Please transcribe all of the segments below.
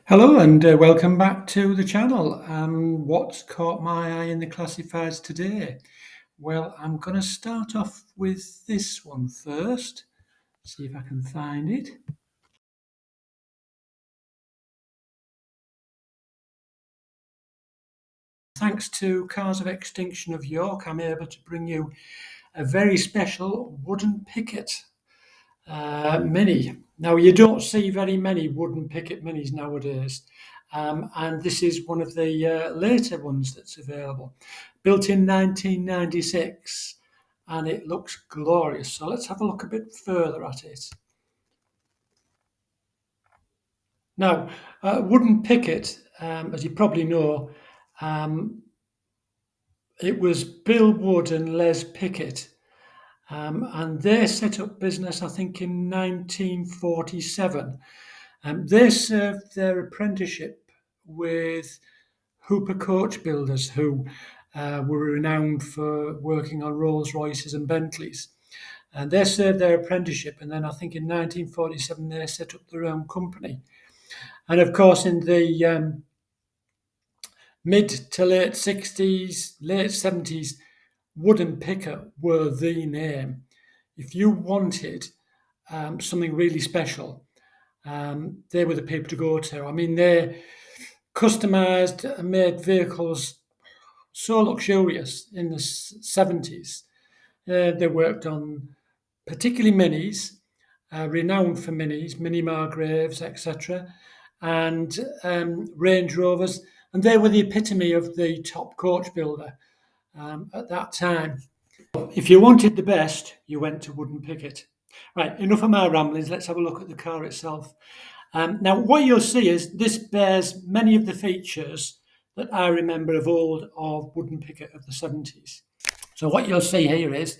Hello and welcome back to the channel. What's caught my eye in the classifieds today? Well, I'm going to start off with this one first. See if I can find it. Thanks to Cars of Extinction of York, I'm able to bring you a very special wooden picket Mini. Now, you don't see very many wooden Picket Minis nowadays, and this is one of the later ones that's available. Built in 1996, and it looks glorious. So let's have a look a bit further at it. Now, wooden Picket, as you probably know, um, it was Bill Wood and Les Picket. And they set up business, I think, in 1947. They served their apprenticeship with Hooper coach builders who were renowned for working on Rolls Royces and Bentleys. And they served their apprenticeship, and then I think in 1947 they set up their own company. And of course, in the mid to late 60s, late 70s, Wood and Picket were the name. If you wanted something really special, they were the people to go to. I mean, they customized and made vehicles so luxurious in the 70s. They worked on particularly minis, renowned for minis, Mini Margraves, etc., and Range Rovers. And they were the epitome of the top coach builder at that time. If you wanted the best, you went to Wood and Picket. Right, enough of my ramblings. Let's have a look at the car itself. Now, what you'll see is this bears many of the features that I remember of old of Wood and Picket of the 70s. So what you'll see here is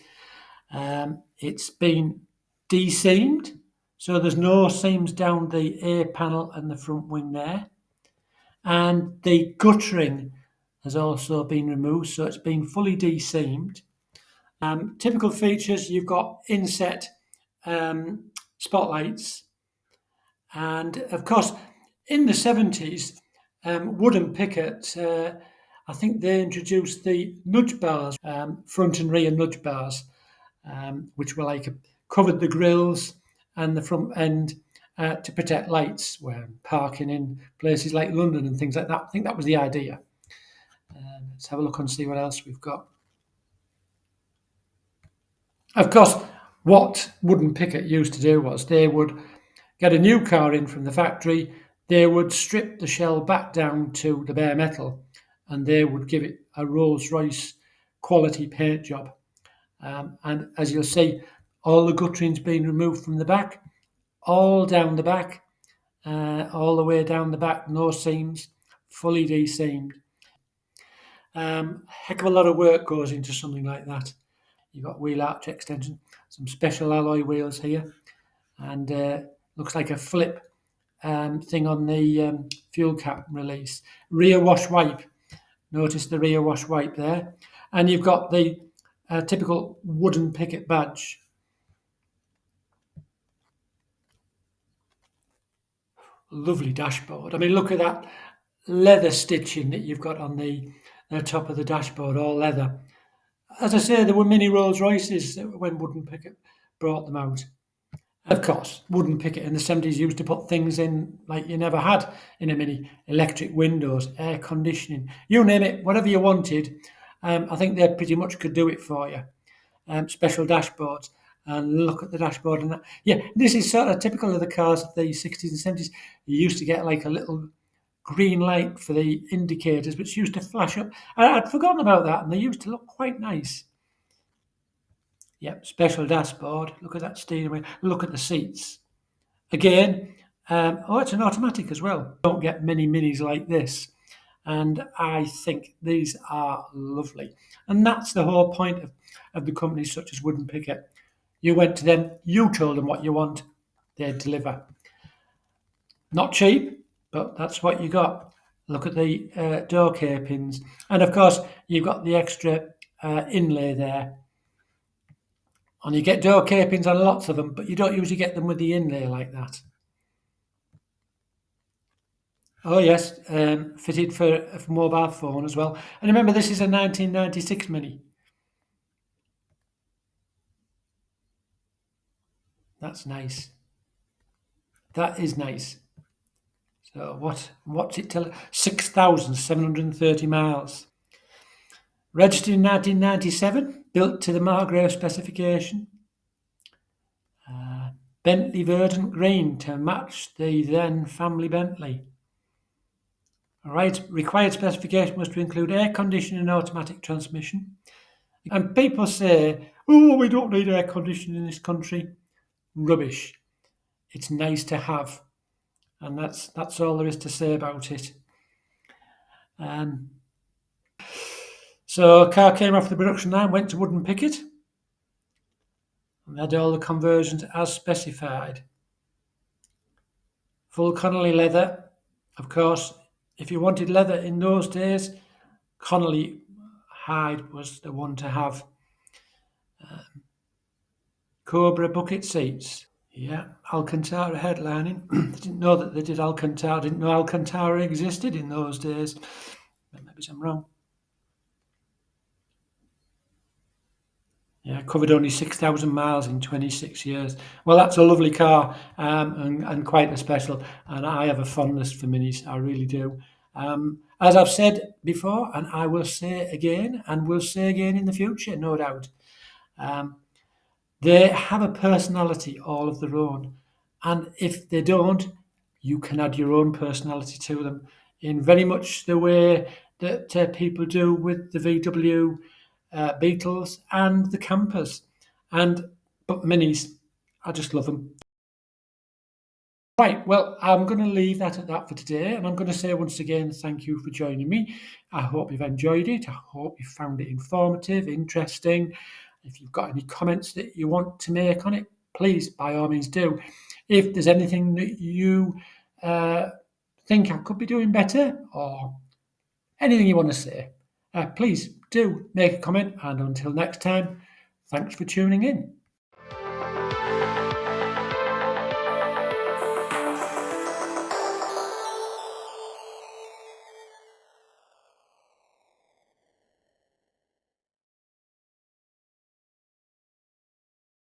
it's been de-seamed, so there's no seams down the A panel and the front wing there. And the guttering has also been removed, so it's been fully de-seamed. Typical features, you've got inset spotlights, and of course, in the 70s, Wood and Picket, I think they introduced the nudge bars, front and rear nudge bars, which were like covered the grills and the front end to protect lights when parking in places like London and things like that. I think that was the idea. Let's have a look and see what else we've got. Of course, what Wood and Picket used to do was they would get a new car in from the factory, they would strip the shell back down to the bare metal, and they would give it a Rolls Royce quality paint job. And as you'll see, all the guttering's been removed from the back, all down the back, all the way down the back, no seams, fully de-seamed. Heck of a lot of work goes into something like that. You've got wheel arch extension, some special alloy wheels here, and looks like a flip thing on the fuel cap release. Rear wash wipe. Notice the rear wash wipe there. And you've got the typical wooden picket badge. Lovely dashboard. I mean, look at that leather stitching that you've got on the top of the dashboard, all leather. As I say, there were mini Rolls Royces when Wood and Picket brought them out. Of course, Wood and Picket in the 70s used to put things in like you never had in a Mini. Electric windows, air conditioning, you name it, whatever you wanted. I think they pretty much could do it for you. Special dashboards. And look at the dashboard and that. Yeah, this is sort of typical of the cars of the 60s and 70s. You used to get like a little green light for the indicators, which used to flash up. I'd forgotten about that, and they used to look quite nice. Yep, special dashboard. Look at that steering wheel. Look at the seats. Again, oh, it's an automatic as well. Don't get many minis like this. And I think these are lovely. And that's the whole point of the companies such as Wood and Picket. You went to them, you told them what you want, they'd deliver. Not cheap, but that's what you got. Look at the door capings. And of course, you've got the extra inlay there. And you get door capings on lots of them, but you don't usually get them with the inlay like that. Oh yes, fitted for a mobile phone as well. And remember, this is a 1996 Mini. That's nice. That is nice. So what's it tell? 6,730 miles. Registered in 1997, built to the Margrave specification. Bentley Verdant Green to match the then family Bentley. All right, required specification was to include air conditioning and automatic transmission. And people say, oh, we don't need air conditioning in this country. Rubbish. It's nice to have. And that's all there is to say about it. Um, so a car came off the production line, went to Wood and Picket, and they had all the conversions as specified. Full Connolly leather, of course. If you wanted leather in those days, Connolly hide was the one to have. Cobra bucket seats. Yeah, Alcantara headlining. I didn't know that they did Alcantara. Didn't know Alcantara existed in those days. But maybe I'm wrong. Yeah, covered only 6,000 miles in 26 years. Well, that's a lovely car and quite a special. And I have a fondness for Minis. I really do. As I've said before, and I will say again, and will say again in the future, no doubt. Um, They have a personality all of their own. And if they don't, you can add your own personality to them in very much the way that people do with the VW Beetles and the campers. And but minis, I just love them. Right, well, I'm going to leave that at that for today, and I'm going to say once again, thank you for joining me. I hope you've enjoyed it. I hope you found it informative, interesting. If you've got any comments that you want to make on it, please, by all means, do. If there's anything that you think I could be doing better, or anything you want to say, please do make a comment. And until next time, thanks for tuning in.